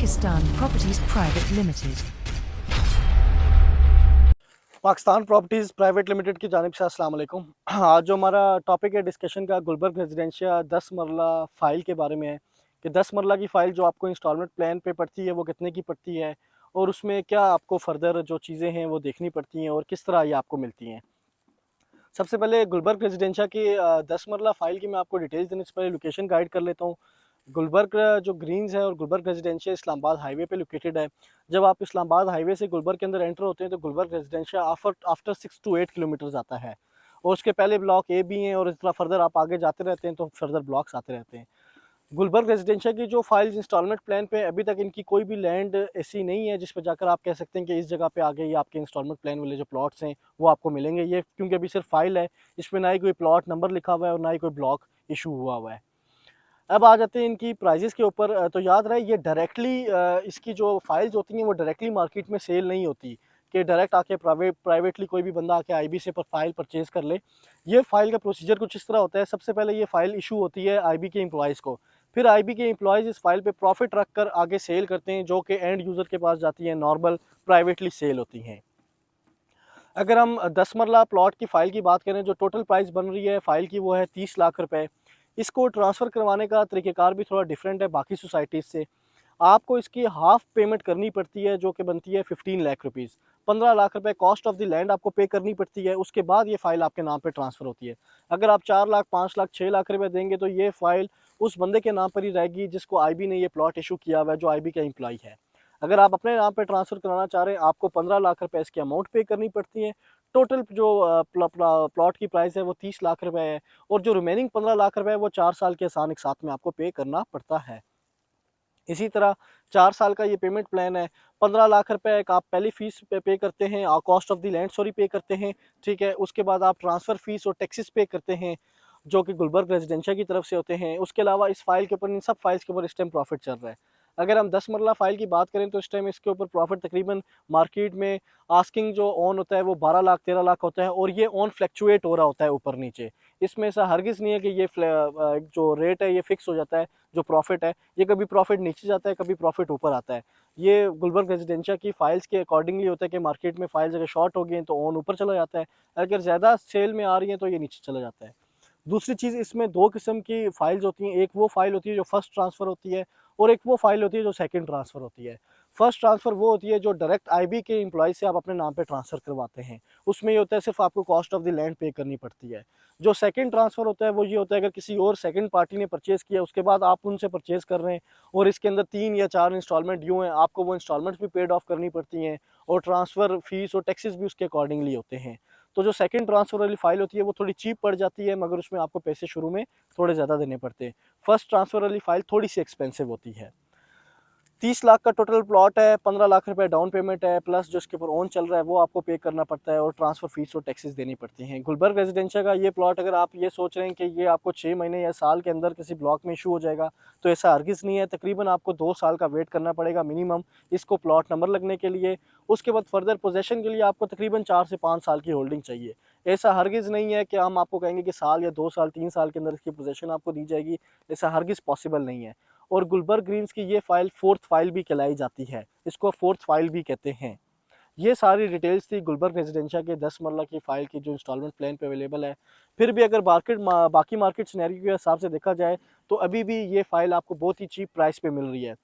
Pakistan Properties Private Limited. Pakistan properties private limited की जानिब से अस्सलाम वालेकुम। आज जो हमारा टॉपिक है डिस्कशन का गुलबर्ग रेजिडेंशिया 10 मरला फ़ाइल के बारे में है कि 10 मरला की फ़ाइल जो आपको इंस्टॉलमेंट प्लान पे पड़ती है वो कितने की पड़ती है और उसमें क्या आपको फ़र्दर जो चीज़ें हैं वो देखनी पड़ती हैं और किस तरह ये आपको मिलती हैं। सबसे पहले गुलबर्ग रेजिडेंशिया की 10 मरला फ़ाइल की मैं आपको डिटेल्स देने से पहले लोकेशन गाइड कर लेता हूँ। गुलबर्ग जो ग्रीन्स है और गुलबर्ग रेजिडेंशिया इस्लामाबाद हाईवे पे लोकेटेड है। जब आप इस्लामाबाद हाईवे से गुलबर्ग के अंदर एंटर होते हैं तो Gulberg Residencia after 6 to 8 kilometres आता है और उसके पहले ब्लॉक ए भी हैं और इस तरह फर्दर आप आगे जाते रहते हैं तो फर्दर ब्लॉक्स आते रहते हैं। गुलबर्ग रेजिडेंशिया की जो फाइल्स इंस्टॉलमेंट प्लान पे अभी तक इनकी कोई भी लैंड ऐसी नहीं है जिस पे जाकर आप कह सकते हैं कि इस जगह पे आगे ये आपके इंस्टॉलमेंट प्लान वाले जो प्लॉट्स हैं वो आपको मिलेंगे। ये क्योंकि अभी सिर्फ फाइल है, इसमें ना ही कोई प्लॉट नंबर लिखा हुआ है और ना ही कोई ब्लॉक इशू हुआ है। अब आ जाते हैं इनकी प्राइजेस के ऊपर। तो याद रहे ये डायरेक्टली इसकी जो फाइल्स होती हैं वो डायरेक्टली मार्केट में सेल नहीं होती कि डायरेक्ट आके प्राइवेटली कोई भी बंदा आके आईबी से पर फाइल परचेज कर ले। ये फाइल का प्रोसीजर कुछ इस तरह होता है। सबसे पहले ये फाइल इशू होती है आईबी के एम्प्लॉयज़ को, फिर आईबी के एम्प्लॉयज़ इस फाइल पे प्रॉफिट रख कर आगे सेल करते हैं जो कि एंड यूज़र के पास जाती है, नॉर्मल प्राइवेटली सेल होती हैं। अगर हम 10 मरला प्लॉट की फ़ाइल की बात करें, जो टोटल प्राइस बन रही है फ़ाइल की वो है 30 लाख रुपए। इसको ट्रांसफ़र करवाने का तरीक़ेकार भी थोड़ा डिफरेंट है बाकी सोसाइटीज़ से। आपको इसकी हाफ़ पेमेंट करनी पड़ती है जो कि बनती है 15 लाख रुपीज़। 15 लाख रुपए कॉस्ट ऑफ द लैंड आपको पे करनी पड़ती है, उसके बाद ये फ़ाइल आपके नाम पे ट्रांसफ़र होती है। अगर आप 4 लाख, 5 लाख, 6 लाख रुपए देंगे तो ये फ़ाइल उस बंदे के नाम पर ही रहेगी जिसको आईबी ने ये प्लॉट इश्यू किया हुआ है, जो आईबी का एम्प्लॉयी है। अगर आप अपने नाम पे ट्रांसफ़र कराना चाह रहे हैं, आपको 15 लाख रुपए इसकी अमाउंट पे करनी पड़ती है। टोटल जो प्लॉट की प्राइस है वो 30 लाख रुपए है और जो रिमेनिंग 15 लाख रुपए है वो 4 साल के आसान एक साथ में आपको पे करना पड़ता है। इसी तरह 4 साल का ये पेमेंट प्लान है। 15 लाख रुपए एक आप पहली फ़ीस पे करते हैं, cost of the land sorry पे करते हैं, ठीक है? उसके बाद आप ट्रांसफ़र फ़ीस और टैक्सेस पे करते हैं, जो कि गुलबर्ग रेजिडेंशिया की तरफ से होते हैं। उसके अलावा इस फ़ाइल के ऊपर, इन सब फ़ाइल्स के ऊपर इस टाइम प्रॉफ़िट चल रहा है। अगर हम 10 मरला फ़ाइल की बात करें तो इस टाइम इसके ऊपर प्रॉफ़िट तकरीबन मार्केट में आस्किंग जो ऑन होता है वो 12 लाख 13 लाख होता है और ये ऑन फ्लक्चुएट हो रहा होता है ऊपर-नीचे। इसमें ऐसा हरगिज़ नहीं है कि ये जो रेट है ये फ़िक्स हो जाता है, जो प्रॉफ़िट है, ये कभी प्रॉफ़िट नीचे जाता है, कभी प्रॉफ़िट ऊपर आता है। ये गुलबर्ग रेजिडेंशिया की फ़ाइल्स के अकॉर्डिंगली होता है कि मार्केट में फ़ाइल्स अगर शॉर्ट हो गई हैं तो ऑन ऊपर चला जाता है, अगर ज़्यादा सेल में आ रही हैं तो ये नीचे चला जाता है। दूसरी चीज़, इसमें 2 किस्म की फ़ाइल्स होती हैं, एक वो फ़ाइल होती है जो फर्स्ट ट्रांसफ़र होती है और एक वो फ़ाइल होती है जो सेकंड ट्रांसफ़र होती है। फर्स्ट ट्रांसफ़र वो होती है जो डायरेक्ट आईबी के एम्प्लॉयी से आप अपने नाम पे ट्रांसफ़र करवाते हैं। उसमें ये होता है सिर्फ़ आपको कॉस्ट ऑफ द लैंड पे करनी पड़ती है। जो सेकंड ट्रांसफ़र होता है वो ये होता है अगर किसी और सेकंड पार्टी ने परचेज़ किया, उसके बाद आप उनसे परचेज़ कर रहे हैं और इसके अंदर 3 या 4 इंस्टॉलमेंट ड्यू हैं, आपको वो इंस्टॉलमेंट्स भी पेड ऑफ करनी पड़ती हैं और ट्रांसफ़र फ़ीस और टैक्सेस भी उसके अकॉर्डिंगली होते हैं। तो जो सेकंड ट्रांसफ़र वाली फ़ाइल होती है वो थोड़ी चीप पड़ जाती है, मगर उसमें आपको पैसे शुरू में थोड़े ज़्यादा देने पड़ते हैं। फर्स्ट ट्रांसफ़र वाली फ़ाइल थोड़ी-सी एक्सपेंसिव होती है। 30 लाख का टोटल प्लॉट है, 15 लाख रुपए डाउन पेमेंट है, प्लस जो इसके ऊपर ओन चल रहा है वो आपको पे करना पड़ता है और ट्रांसफ़र फ़ीस और टैक्सेस देनी पड़ती हैं। गुलबर्ग रेजिडेंशिया का ये प्लॉट, अगर आप ये सोच रहे हैं कि ये आपको 6 महीने या साल के अंदर किसी ब्लॉक में इशू हो जाएगा, तो ऐसा हरगिज़ नहीं है। तकरीबन आपको 2 साल का वेट करना पड़ेगा मिनिमम इसको प्लॉट नंबर लगने के लिए। उसके बाद फर्दर पोज़ेशन के लिए आपको तकरीबन 4 से 5 साल की होल्डिंग चाहिए। ऐसा हरगिज़ नहीं है कि हम आपको कहेंगे कि साल या 2 साल, 3 साल के अंदर इसकी पोज़ेशन आपको दी जाएगी, ऐसा हरगिज़ पॉसिबल नहीं है। और गुलबर्ग ग्रीन्स की ये फ़ाइल 4th फ़ाइल भी कहलाई जाती है, इसको 4th फ़ाइल भी कहते हैं। ये सारी डिटेल्स थी गुलबर्ग रेजिडेंशिया के 10 मरला की फ़ाइल की जो इंस्टॉलमेंट प्लान पे अवेलेबल है। फिर भी अगर बाकी मार्केट सिनेरियो के हिसाब से देखा जाए तो अभी भी ये फ़ाइल आपको बहुत ही चीप प्राइस पे मिल रही है।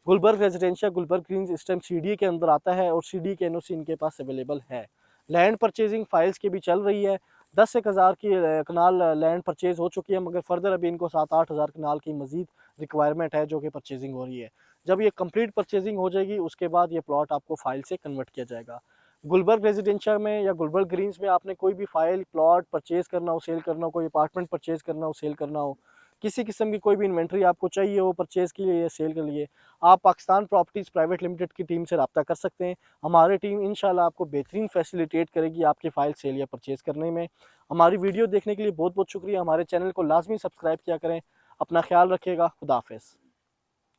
गुलबर्ग रेजिडेंशिया, गुलबर्ग ग्रीन्स इस टाइम सीडीए के अंदर आता है और सीडीए के एनओसी इनके पास अवेलेबल है। लैंड परचेजिंग फ़ाइल्स की भी चल रही है। 10 से 1 हज़ार की कनाल लैंड परचेज़ हो चुकी है, मगर फर्दर अभी इनको 7-8 हज़ार कनाल की मज़ीद रिक्वायरमेंट है जो कि परचेजिंग हो रही है। जब ये कंप्लीट परचेजिंग हो जाएगी उसके बाद ये प्लॉट आपको फ़ाइल से कन्वर्ट किया जाएगा। गुलबर्ग रेजिडेंशिया में या गुलबर्ग ग्रीन्स में आपने कोई भी फ़ाइल, प्लॉट परचेज़ करना हो, सेल करना हो, कोई अपार्टमेंट परचेज़ करना हो, सेल करना हो, किसी किस्म की कोई भी इन्वेंट्री आपको चाहिए हो परचेज़ के लिए या सेल के लिए, आप पाकिस्तान प्रॉपर्टीज़ प्राइवेट लिमिटेड की टीम से राब्ता कर सकते हैं। हमारी टीम इंशाल्लाह आपको बेहतरीन फैसिलिटेट करेगी आपकी फ़ाइल सेल या परचेज़ करने में। हमारी वीडियो देखने के लिए बहुत-बहुत शुक्रिया। हमारे चैनल को लाज़मी सब्सक्राइब किया करें। अपना ख्याल रखिएगा। खुदा हाफ़िज़।